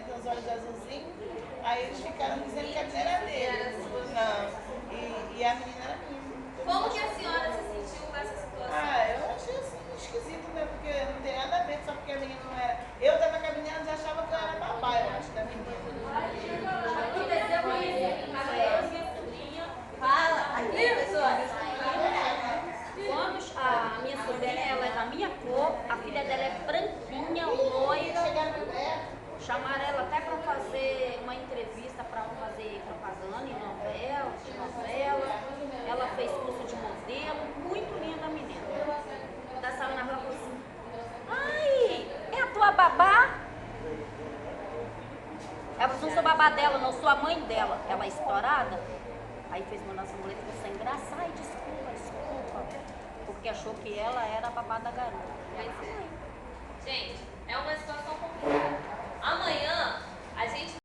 né? Tem os olhos azulzinhos. Aí eles ficaram dizendo que a menina era dele. Não. E a menina era minha. Como que a senhora se sentiu com essa situação? Ah, eu achei assim esquisito, né? Porque não tem nada a ver, só porque a menina não era. Eu tava com a menina, já achava que eu era babá, eu acho, da menina. Aconteceu com isso. Fala. Aqui, pessoal. Quando a minha sobrinha, ela é da minha cor, a filha dela é branquinha, loira. Chamaram ela até para fazer uma entrevista, para fazer propaganda em novela, de novela. Ela fez curso de modelo, muito linda a menina. Da sala na rua falou assim: ai, é a tua babá? Ela falou: não sou babá dela, não sou a mãe dela. Ela é estourada. Aí fez uma nossa mulher, ficou sem graça. Ai, desculpa, porque achou que ela era a babá da garota. E aí foi.